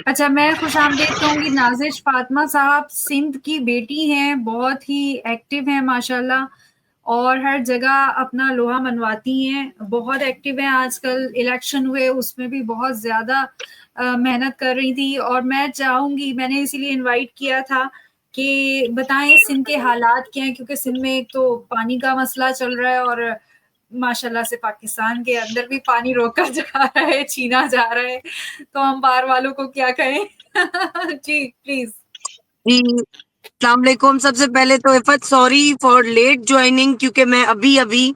अच्छा, मैं खुशामदीद कहूँगी नाज़िश फ़ातिमा साहब सिंध की बेटी हैं, बहुत ही एक्टिव हैं माशाल्लाह और हर जगह अपना लोहा मनवाती हैं, बहुत एक्टिव हैं आजकल इलेक्शन हुए उसमें भी बहुत ज़्यादा मेहनत कर रही थी और मैं चाहूँगी मैंने इसीलिए इनवाइट किया था कि बताएँ सिंध के हालात क्या हैं क्योंकि सिंध में एक तो पानी का मसला चल रहा है और माशाल्लाह से पाकिस्तान के अंदर भी पानी रोका जा रहा है, छीना जा रहा है, तो हम बाहर वालों को क्या कहें? जी, प्लीज़। जी, अस्सलाम वालेकुम। सबसे पहले तो इफ़त सॉरी फॉर लेट जॉइनिंग, क्योंकि मैं अभी-अभी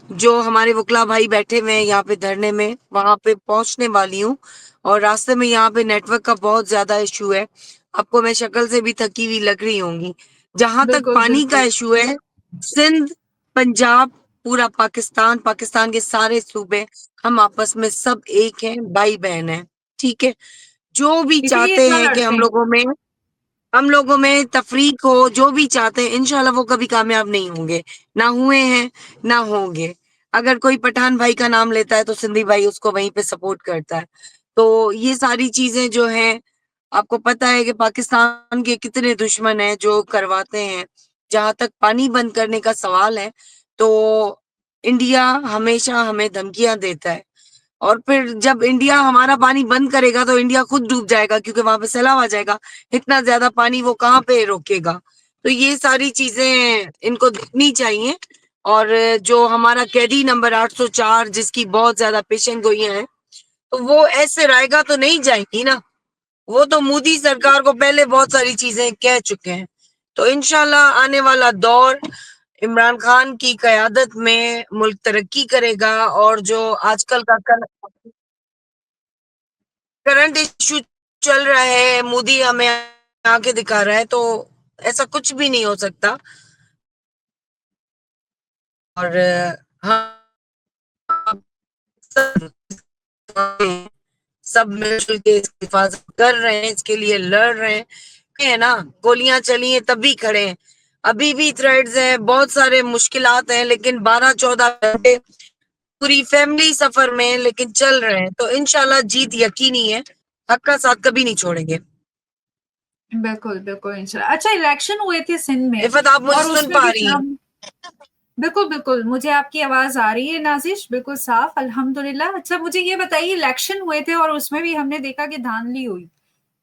जो हमारे वकला भाई बैठे हुए हैं यहाँ पे धरने में, वहाँ पे पहुँचने वाली हूँ और रास्ते में यहाँ पे नेटवर्क का बहुत ज़्यादा इश्यू है। आपको मैं शक्ल से भी थकी हुई लग रही होंगी। जहाँ तक बिल्कुल, पानी का बिल्कुल। इश्यू है, सिंध, पंजाब, पूरा पाकिस्तान, पाकिस्तान के सारे सूबे, हम आपस में सब एक हैं, भाई-बहन हैं, ठीक है? जो भी इसीलिए चाहते इतना हैं कि लड़ते हैं। हम लोगों में तफरीक हो, जो भी चाहते हैं, इंशाल्लाह वो कभी कामयाब नहीं होंगे, ना हुए हैं, ना होंगे। अगर कोई पठान भाई का नाम लेता है तो सिंधी भाई उसको वहीं पे सपोर्ट करता है। तो ये सारी चीजें जो हैं, आपको पता है कि पाकिस्तान के कितने दुश्मन हैं जो करवाते हैं। जहां तक पानी बंद करने का सवाल है, तो इंडिया हमेशा हमें धमकियां देता है और फिर जब इंडिया हमारा पानी बंद करेगा तो इंडिया खुद डूब जाएगा, क्योंकि वहां पे सैलाब आ जाएगा। इतना ज्यादा पानी वो कहाँ पे रोकेगा? तो ये सारी चीजें इनको देखनी चाहिए। और जो हमारा कैदी नंबर 804 जिसकी बहुत ज्यादा पेशन गोइयां हैं, तो वो ऐसे रहेगा तो नहीं जाएंगी ना। वो तो मोदी सरकार को पहले बहुत सारी चीजें कह चुके हैं। तो इंशाल्लाह आने वाला दौर इमरान खान की कयादत में मुल्क तरक्की करेगा। और जो आजकल का करंट इशू चल रहा है, मोदी हमें आके दिखा रहा है, तो ऐसा कुछ भी नहीं हो सकता। और हाँ, सब सब मिलजुल के इसकी हिफाजत कर रहे हैं, इसके लिए लड़ रहे हैं। है ना, गोलियां चली हैं तब भी खड़े हैं। अभी भी थ्रेड्स हैं, बहुत सारे मुश्किलात हैं, लेकिन 12-14 घंटे पूरी फैमिली सफर में है, लेकिन चल रहे हैं। तो इंशाल्लाह जीत यकीनी है, हक का साथ कभी नहीं छोड़ेंगे। बिल्कुल, बिल्कुल इंशाल्लाह। अच्छा इलेक्शन हुए थे सिंध में इफ़त, आप मुझे और सुन उसमें पा भी रही हैं? हम बिल्कुल, बिल्कुल, मुझे आपकी आवाज़ आ रही है नाज़िश, बिल्कुल साफ़ अल्हम्दुलिल्लाह। अच्छा मुझे ये बताइए इलेक्शन हुए थे और उसमें भी हमने देखा कि धांधली हुई।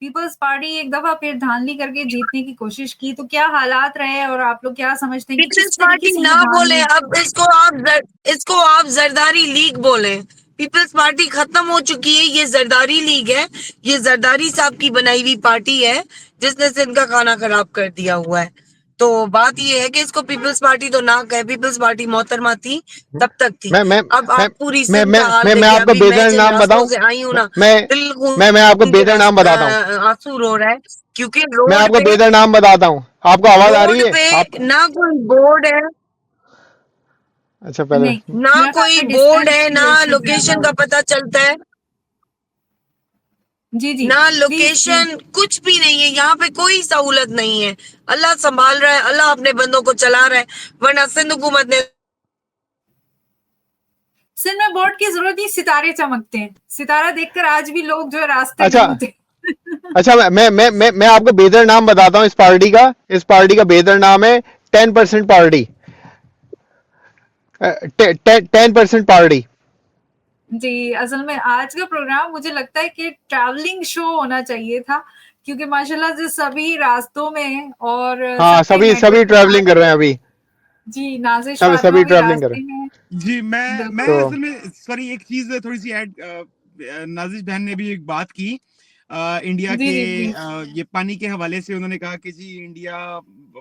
पीपल्स पार्टी एक दफ़ा फिर धांधली करके जीतने की कोशिश की, तो क्या हालात रहे और आप लोग क्या समझते हैं कि पीपल्स किस तरीके पार्टी से ना ये बोले, धांधली अब इसको आप जरदारी लीग बोले। पीपल्स पार्टी खत्म हो चुकी है, ये जरदारी लीग है। ये जरदारी साहब की बनाई हुई पार्टी है जिसने सिंध का खाना खराब कर दिया हुआ है। तो बात ये है कि इसको पीपल्स पार्टी तो ना कहे, पीपल्स पार्टी मोहतरमा थी तब तक थी। मैं मैं अब मैं आप पूरी सिंध का हाल मैं देखिए, आपको अभी मैं बेदर जिन नाम रास्तों बताऊं। से आई हूँ मैं ना, मैं दिल मैं आपको खून के बेदर नाम बताता हूँ। आंसू रो रहा है, क्योंकि मैं रोड आपको पे बेदर नाम बताता हूँ। आपको आवाज आ रही रोड है? पे आप ना कोई बोर्ड है, अच्छा पहले नहीं, ना मेरा कोई काफ़ी बोर्ड डिस्टेंस है, की ना वजह से ज़्यादा लोकेशन हो का पता चलता है, जी, जी। ना प्लीज़, प्लीज़। लोकेशन, कुछ भी नहीं है। यहाँ पे कोई सहूलत नहीं है। अल्लाह संभाल रहा है, अल्लाह अपने बंदों को चला रहा है, वरना सिंध हुकूमत ने सिर में बोर्ड की ज़रूरत नहीं, सितारे चमकते हैं। सितारा देखकर आज भी लोग जो है रास्ते अच्छा ढूँढते हैं। अच्छा मैं आपको बेदर नाम बताता हूँ इस पार्टी का। इस पार्टी का बेदर नाम है 10% पार्टी। 10% पार्टी। जी, असल में आज का प्रोग्राम मुझे लगता है कि ट्रैवलिंग शो होना चाहिए था, क्योंकि माशाल्लाह से सभी रास्तों में और हाँ, सबके सभी नेटवर्क सभी के साथ ट्रैवलिंग कर रहे हैं अभी। जी, नाज़िश सभी फ़ातिमा भी ट्रैवलिंग कर रहे रास्ते में हैं। जी, मैं बिल्कुल। हैं। तो असल में सॉरी एक चीज़ थोड़ी-सी ऐड नाज़िश बहन ने भी एक बात की इंडिया जी, के जी, प्लीज़। ये पानी के हवाले से उन्होंने कहा कि जी इंडिया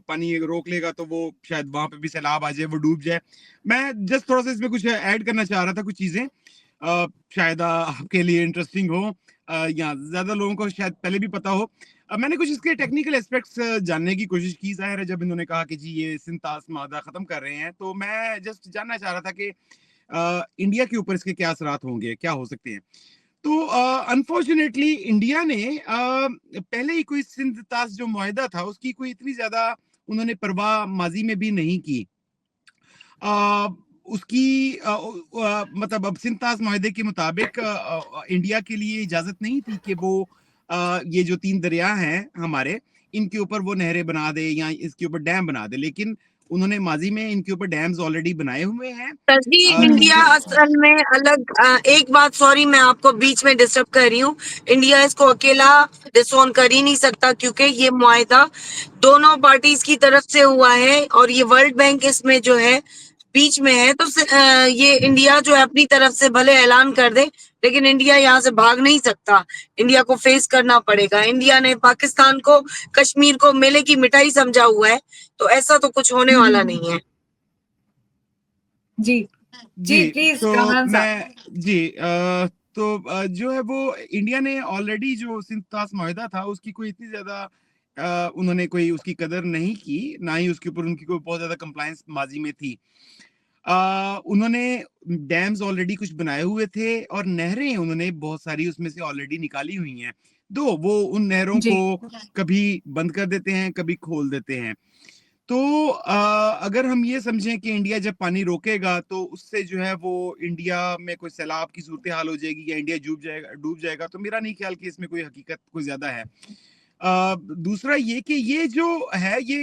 पानी रोक लेगा तो वो शायद वहाँ पे भी सैलाब आ जाए, वो डूब जाए। मैं जस्ट थोड़ा-सा इसमें कुछ ऐड करना चाह रहा था कुछ चीज़ें शायद आपके लिए इंटरेस्टिंग हो या ज़्यादा लोगों को शायद पहले भी पता हो। मैंने कुछ इसके टेक्निकल एस्पेक्ट्स जानने की कोशिश की। ज़ाहिर है जब इन्होंने कहा कि जी ये सिंतास मादा ख़त्म कर रहे हैं, तो मैं जस्ट जानना चाह रहा था कि इंडिया के ऊपर इसके क्या असरात होंगे, क्या हो सकते हैं? तो अनफॉर्चुनेटली इंडिया ने पहले ही कोई सिंध तास जो मुआहिदा था, उसकी कोई इतनी ज़्यादा उन्होंने परवाह माज़ी में भी नहीं की। अ, उसकी मतलब अब सिंतास मुआहिदे के मुताबिक इंडिया के लिए इजाज़त नहीं थी कि वो ये जो 3 दरिया हैं हमारे, इनके ऊपर वो नहरें बना दे या इसके ऊपर डैम बना दे, लेकिन उन्होंने माजी में इनके ऊपर डैम्स ऑलरेडी बनाए हुए हैं। इंडिया असल में अलग एक बात, सॉरी मैं आपको बीच में डिस्टर्ब कर रही हूँ, इंडिया इसको अकेला डिसोन कर ही नहीं सकता क्योंकि ये मुआहदा दोनों पार्टीज की तरफ से हुआ है और ये वर्ल्ड बैंक इसमें जो है बीच में है। तो ये इंडिया जो है अपनी तरफ से भले ऐलान कर दे, लेकिन इंडिया यहाँ से भाग नहीं सकता, इंडिया को फेस करना पड़ेगा। इंडिया ने पाकिस्तान को, कश्मीर को मेले की मिठाई समझा हुआ है, तो ऐसा तो कुछ होने वाला नहीं है। जी जी प्लीज तो कामरान साहब। मैं जो है वो इंडिया ने ऑलरेडी जो सिंध तास मुआहदा था उसकी कोई इतनी ज्यादा उन्होंने कोई उसकी कदर नहीं की, ना ही उसके ऊपर उनकी कोई बहुत ज्यादा कंप्लायंस माजी में थी। उन्होंने डैम्स ऑलरेडी कुछ बनाए हुए थे और नहरें उन्होंने बहुत सारी उसमें से ऑलरेडी निकाली हुई हैं। दो वो उन नहरों जी को कभी बंद कर देते हैं, कभी खोल देते हैं। तो अगर हम ये समझें कि इंडिया जब पानी रोकेगा तो उससे जो है वो इंडिया में कोई सैलाब की सूरत हाल हो जाएगी या इंडिया डूब जाएगा, तो मेरा नहीं ख्याल कि इसमें कोई हकीकत कोई ज्यादा है। दूसरा ये कि ये जो है ये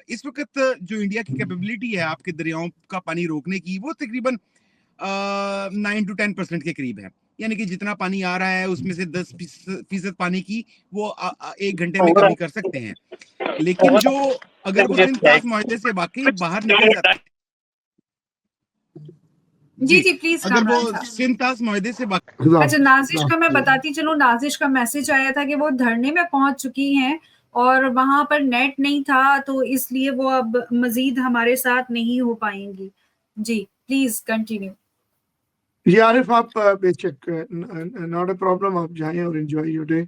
इस वक्त जो इंडिया की कैपेबिलिटी है आपके दरियाओं का पानी रोकने की, वो तकरीबन 9 to 10% के करीब है। यानी कि जितना पानी आ रहा है उसमें से 10% पानी की वो 1 घंटे में कमी कर सकते हैं। लेकिन जो अगर वो सिंध तास मुआहदे से वाकई बाहर निकल जाता है, जी प्लीज अगर कामरान वो साहब। सिंध तास मुआहदे से अच्छा नाजिश का मैं बताती चलूं, नाजिश का मैसेज आया था कि वो धरने में पहुंच चुकी हैं और वहां पर नेट नहीं था, तो इसलिए वो अब मजीद हमारे साथ नहीं हो पाएंगी। जी प्लीज कंटिन्यू। ये आरिफ आप बेशक नॉट अ प्रॉब्लम, आप जाएं और एंजॉय योर डे।